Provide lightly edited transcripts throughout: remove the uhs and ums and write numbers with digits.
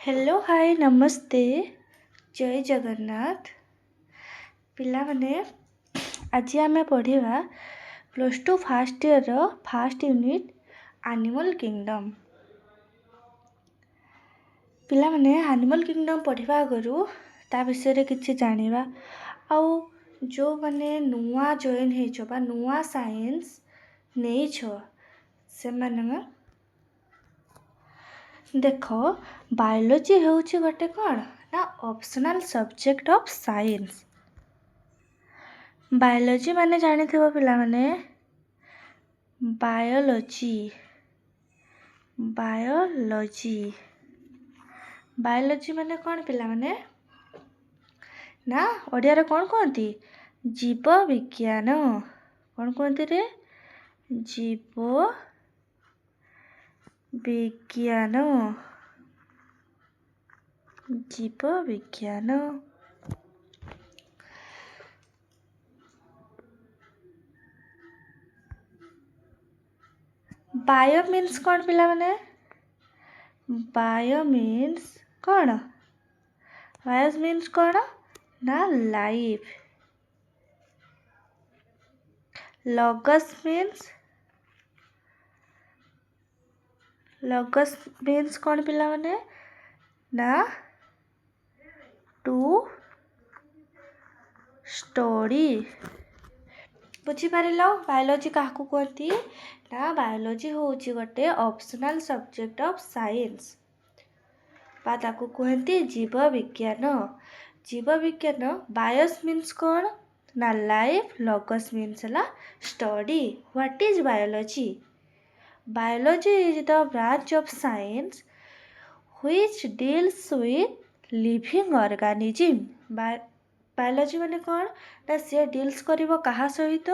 Hello hi नमस्ते जय जगन्नाथ पिलामाने आज आम पढ़ा plus two first year first unit animal kingdom. पिलामाने एनिमल किंगडम पढ़ा आगु ता विषय किसी जानिबा आउ जो माने नुआ जॉइन हेचो बा नुआ साइंस नेइछो से माने देख बायोलोजी होउछि गोटे कौन ना optional subject of science. Biology माने जानिथिबो पिला माने बायोलोजी बायोलोजी बायोलोजी माने कौन पिला माने ना ओडिया रे कौन कहती जीव विज्ञान। कौन कहती रे जीव विज्ञान जीव विज्ञान। बायो मीन्स कौन पिला माने बायो मीन्स कौन बायो मीन्स कौन ना लाइफ। लॉगस मीन्स कौन पिला माने ना टू स्टोरी। बुझीपार बायोलोजी क्या कहती ना बायोलोजी होउछि गोटे ऑप्शनल सब्जेक्ट ऑफ साइंस बा ताकू कहती जीव विज्ञान। जीव विज्ञान बायोस मीन्स कौन ना लाइफ लॉगस मीन्स है study. What is biology biology is the branch of science which deals with living organism. Biology माने कौन ना सी डील्स करिवो कहा सहित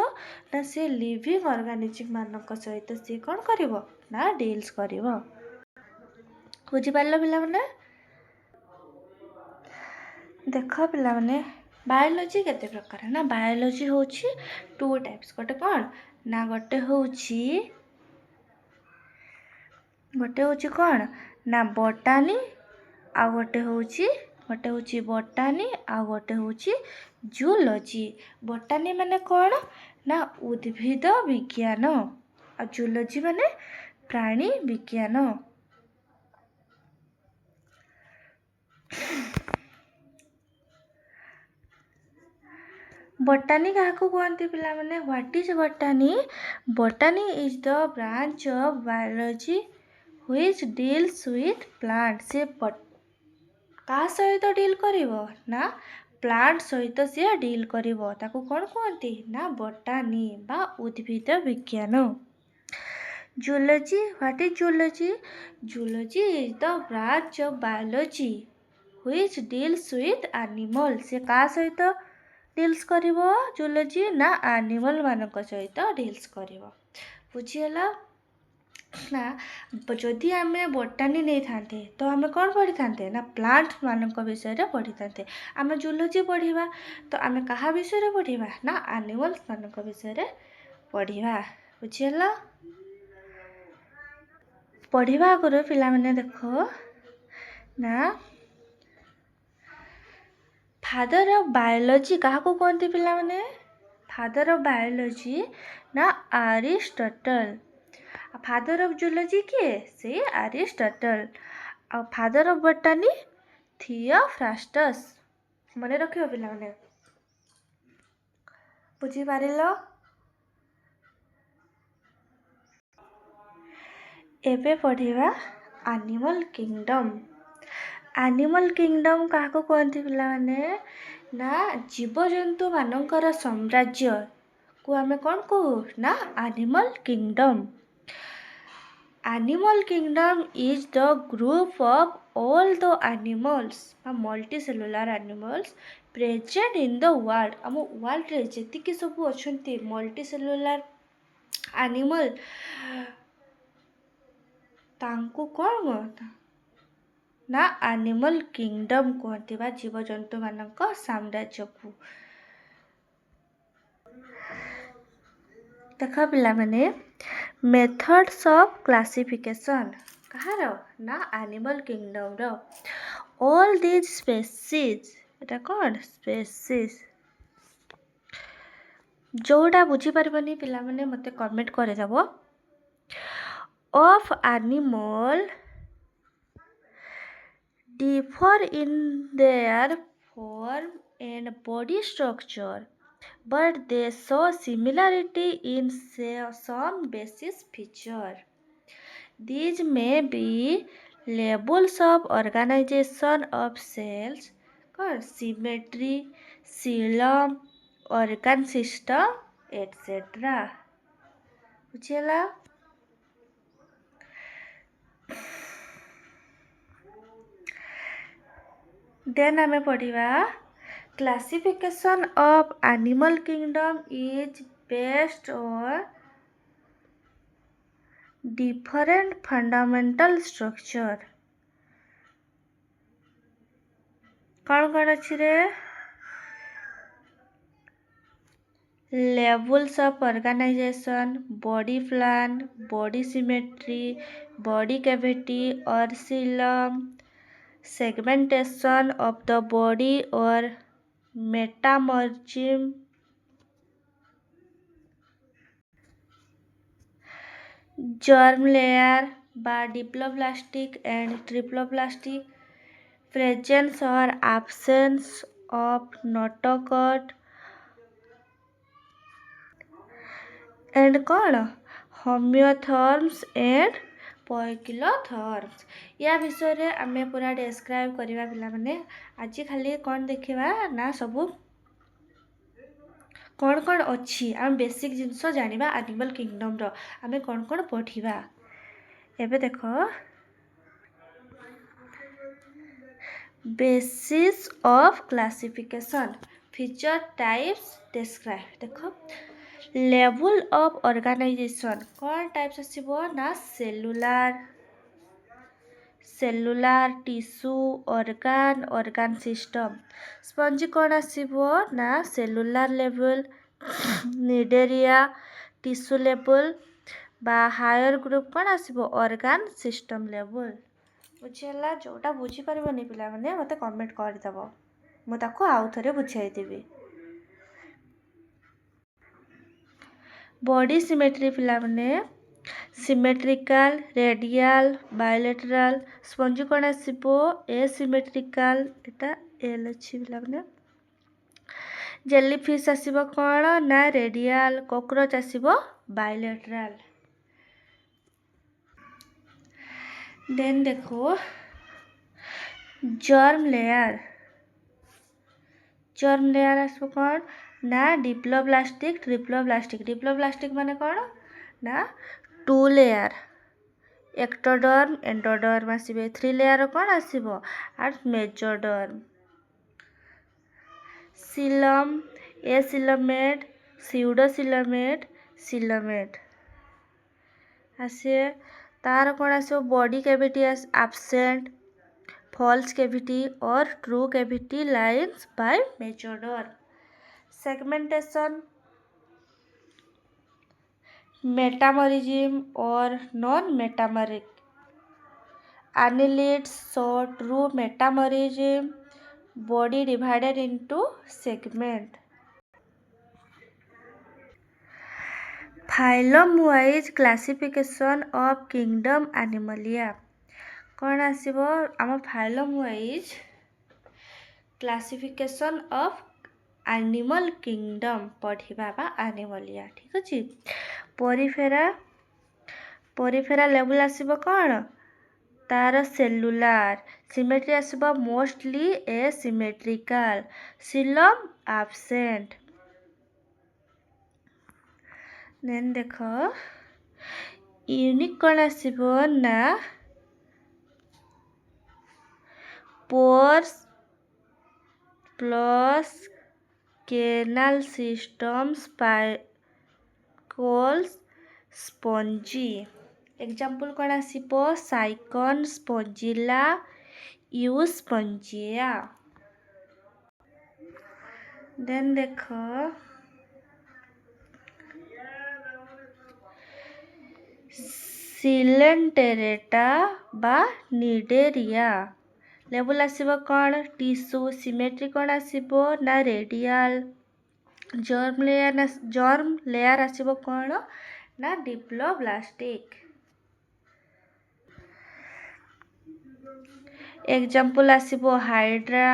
ना सी लिविंग ऑर्गेनिज्म मानक सहित सी कौन करिवो ना डील्स करिवो। बुझी पारलो पिला माने देख पिला माने बायोलॉजी केते प्रकार ना बायोलॉजी होउछि टू टाइप्स गोटे कौन ना गोटे होउछि कौन ना बोटानी आ गोटे होउछि बोटानी आ गोटे होउछि जूलॉजी। बोटानी माने कौन ना उद्भिद विज्ञान आ जूलॉजी माने प्राणी विज्ञान। बोटानी क्या कहते पिला माने what is बोटानी बोटानी is the branch of biology which deals with plant. से का सहित डील करिवो ना प्लांट सहित से डील करिवो ताकू कौन कहती ना बोटानी बा उद्भिद विज्ञान। Zoology what is zoology zoology is the branch of biology which deals with animal. से का सहित डील्स करिवो जूलॉजी ना एनिमल मानक सहित डील्स करिवो। बुझीगला ना जदि आम बोटानी नहीं था तो आम कौन पढ़ी था ना प्लांट मानक विषय पढ़ी था। आम जूलॉजी पढ़ा तो आम क्या विषय पढ़ा ना एनिमल्स मानक विषय पढ़ा। बुझीगला पढ़ा आगुरी पिला माने देख ना फादर ऑफ बायोलॉजी क्या कहते पिला माने फादर ऑफ बायोलॉजी ना एरिस्टटल। फादर ऑफ जूलॉजी किए से एरिस्टटल। आ फादर ऑफ बोटानी थियोफ्रास्टस। मने रखियो पिला माने बुझी पारिलो। एबे पढ़िबा एनिमल किंगडम। एनिमल किंगडम क्या कहते पिला माने ना जीवजंतु मानकर साम्राज्य को आमे कौन कहू ना animal kingdom. Animal kingdom is the group of all the animals multicellular animals present in the world। आम वर्ल्ड रे जेतिकी सब अच्छे multicellular animal तांको कौन कहता ना एनिमल किंगडम कहते बा जीवजंतु मानक साम्राज्य को। देख पिला माने मेथड्स ऑफ क्लासिफिकेशन କାହାର ନା ଆନିମଲ୍ କିଙ୍ଗଡମ୍ର। ଅଲ୍ ଦିଜ୍ ସ୍ପେସିସ୍, ଏଟା କ'ଣ ସ୍ପେସିସ୍। ଯେଉଁଟା ବୁଝିପାରିବନି ପିଲାମାନେ ମୋତେ କମେଣ୍ଟ କରିଦେବ। Of animal differ in their form and body structure, but they show similarity in some basic feature. These may be levels of organization of cells, symmetry, xylem, organ system, etc. ବୁଝିହେଲା? ଦେନ୍ ଆମେ ପଢ଼ିବା classification of animal kingdom is based on different fundamental structure। କ'ଣ ଅଛି ରେ? levels of organization, body plan, body symmetry, body cavity or xylem, segmentation of the body or metamorphism, germ layer বা diploblastic and triploblastic, presence or absence of notochord and କ'ଣ homeotherms and poikilotherms। या विषय आम पूरा describe करवा पिलाମାନେ। आज खाली କ'ଣ देखा ना सब କ'ଣ अच्छी आम बेसिक जिनस जाना आनिमल किंगडम आम କ'ଣ पढ़ा। एबे देख basis of classification, feature types describe. देख लेवल ऑफ ऑर्गेनाइजेशन कौन टाइप्स आसीबो ना cellular tissue organ organ system. Spongy कौन आसीबो ना cellular level, Cnidaria tissue level बा हायर ग्रुप कौन आसीबो ऑर्गन सिस्टम लेवल। बुझिला? जोटा बुझी पारबनी पिला माने मते कमेंट कर दबो, मु ताको आउ थरे बुझाई देबी। बॉडी सिमेट्री पिला माने सिमेट्रिकल, रेडियल, बायलेटरल। स्पंजी कौन आसीबो एसिमेट्रिकल, एटा एल अछि पिला माने। जेलीफिश आसीबो कौन ना रेडियल, कॉकरोच आसीबो बायलेटरल। देन देखो जर्म लेयर आसो कौन ना डिप्लोब्लास्टिक ट्रिप्लोब्लास्टिक। डिप्लोब्लास्टिक माने कौन ना 2 लेयर, एक्टोडर्म एंडोडर्म आसीबे। 3 लेयर कौन आसीबो आर mesoderm. Coelom acoelomate, pseudocoelomate, coelomate आसे। तार कौन आसो body cavity absent, false cavity और true cavity lines by mesoderm. Segmentation, metamerism और non metameric. Annelids show true metamerism, body divided into segment। Phylum wise classification of kingdom Animalia कौन आसीबो आम phylum wise classification of animal kingdom पढ़िबा बा Animalia. ठीक अछि। Porifera level आसीबो कौन तार सेलुलार, सिमेट्री आसीबो mostly asymmetrical, coelom absent. Then देख यूनिक कौन आसीबो ना pores plus canal system spicules spongy. Example कौन आसीबो Sycon Spongilla Euspongia. Then देख ସିଲେଣ୍ଟେରେଟା ବା ନିଡେରିଆ। ଲେବୁଲ୍ ଆସିବ କ'ଣ? ଟିସୁ। ସିମେଟ୍ରି କ'ଣ ଆସିବ? ନା ରେଡିଆଲ। ଜର୍ମ ଲେୟାର ଆସିବ କ'ଣ? ନା ଡିପ୍ଲୋବ୍ଲାଷ୍ଟିକ। ଏକ୍ଜାମ୍ପଲ୍ ଆସିବ ହାଇଡ୍ରା,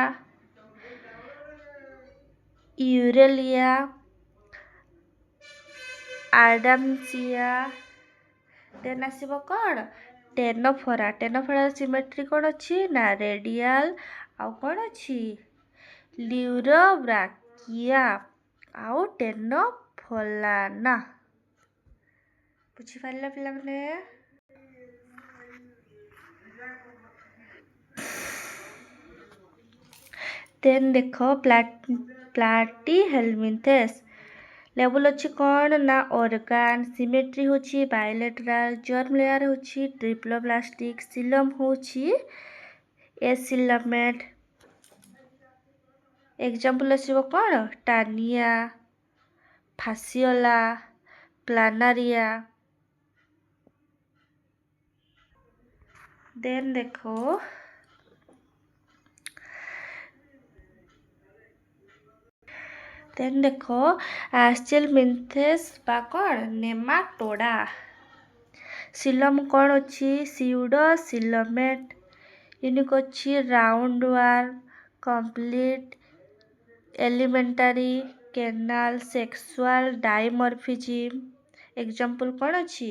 ୟୁରେଲିଆ, ଆଡାମସିଆ। ଦେନ୍ ଆସିବ କ'ଣ? ଟେନୋଫୋରା। ଟେନୋଫୋରାର ସିମେଟ୍ରି କ'ଣ ଅଛି? ନା ରେଡିଆଲ। ଆଉ କ'ଣ ଅଛି? ଲ୍ୟୁରୋବ୍ରାକିଆ ଆଉ ଟେନୋଫୋଲାନା। ବୁଝିପାରିଲା ପିଲାମାନେ? ଦେନ୍ ଦେଖ ପ୍ଲାଟିହେଲମିନ୍ଥେସ୍। ଲେବୁଲ୍ ଅଛି କ'ଣ? ନା ଅର୍ଗାନ। ସିମେଟ୍ରି ହେଉଛି ବାଇଲେଟରାଲ। ଜର୍ମ ଲେୟାର ହେଉଛି ଡିପ୍ଲୋବ୍ଲାଷ୍ଟିକ। ସିଲମ୍ ହେଉଛି ଏସିଲମେଟ୍। ଏକ୍ଜାମ୍ପଲ୍ ଆସିବ କ'ଣ? ଟାନିଆ, ଫାସିଓଲା, ପ୍ଲାନାରିଆ। ଦେନ୍ ଦେଖ ଆସ୍ଚେଲମିନ୍ଥେସ୍ ବା କ'ଣ? ନେମାଟୋଡା। ସିଲମ୍ କ'ଣ ଅଛି? ସିଉଡୋସିଲମେଟ୍। ୟୁନିକ୍ ଅଛି round worm, complete, alimentary, canal, sexual dimorphism. Example କ'ଣ ଅଛି?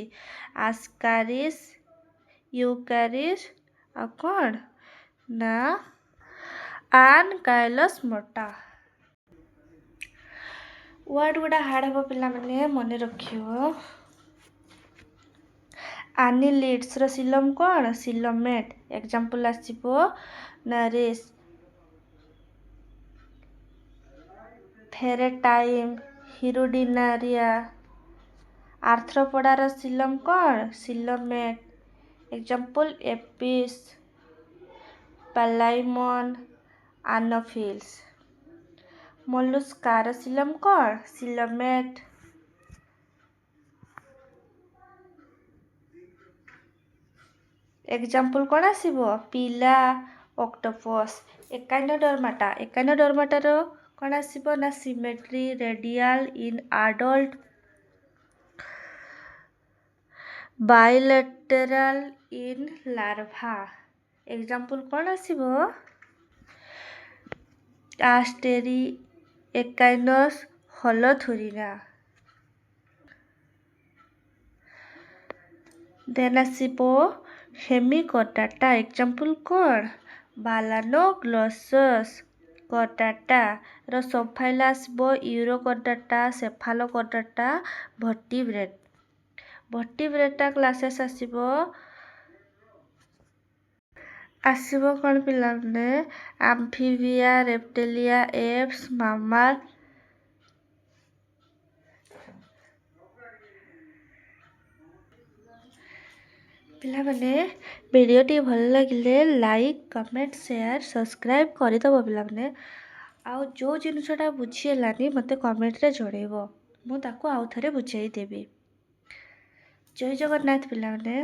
ଆସ୍କାରିସ୍, ୟୁକାରିସ୍ ଆଉ କ'ଣ? ନା ଆନକାଇଲୋସ୍ମୋଟା। ୱାର୍ଡ ଗୁଡ଼ା ହାର୍ଡ ହେବ ପିଲାମାନେ, ମନେ ରଖିବ। ଆନିଲିଡ୍ସର ସିଲମ୍ କ'ଣ? ସିଲୋମେଟ୍। ଏକ୍ଜାମ୍ପଲ୍ ଆସିବ ନରିସ୍, ଫେରେଟାଇମ୍, ହିରୁଡିନାରିଆ। ଆର୍ଥ୍ରୋପୋଡାର ସିଲମ୍ କ'ଣ? ସିଲୋମେଟ୍। ଏକ୍ଜାମ୍ପଲ୍ ଏପିସ୍, ପାଲାଇମନ୍, ଆନୋଫିଲ୍ସ। ମଲୁସ୍କାର ସିଲମ୍ କ'ଣ? ସିଲୋମେଟ୍। ଏକ୍ଜାମ୍ପଲ୍ କ'ଣ ଆସିବ? ପିଲା, ଅକ୍ଟୋପସ୍। ଏକାଇନୋଡର୍ମାଟାର କ'ଣ ଆସିବ? ନା symmetry, radial in adult, bilateral in larva. Example କ'ଣ ଆସିବ? ଆଷ୍ଟେରି, ଏକାଇନସ୍, ହଲୋଥୁରିନା। ଦେନ୍ ଆସିବ ହେମିକର୍ଡାଟା। ଏକ୍ଜାମ୍ପଲ୍ କ'ଣ? ବାଲାନୋଗ୍ଲୋସସ୍, କର୍ଡାଟା। ର ସବଫାଇଲ ଆସିବ ୟୁରୋକର୍ଡାଟା, ସେଫାଲୋକର୍ଡାଟା, ଭର୍ଟିବ୍ରେଟ୍। ଭର୍ଟିବ୍ରେଟା କ୍ଲାସେସ୍ ଆସିବ କ'ଣ ପିଲାମାନେ? ଆମ୍ଫିବିଆ, ରେପ୍ଟିଲିଆ, ଏପ୍ସ, ମାମାଲ। ପିଲାମାନେ ଭିଡ଼ିଓଟି ଭଲ ଲାଗିଲେ ଲାଇକ୍, କମେଣ୍ଟ, ସେୟାର, ସବସ୍କ୍ରାଇବ୍ କରିଦେବ ପିଲାମାନେ। ଆଉ ଯେଉଁ ଜିନିଷଟା ବୁଝି ହେଲାନି ମୋତେ କମେଣ୍ଟରେ ଜଣାଇବ, ମୁଁ ତାକୁ ଆଉ ଥରେ ବୁଝାଇ ଦେବି। ଜୟ ଜଗନ୍ନାଥ ପିଲାମାନେ।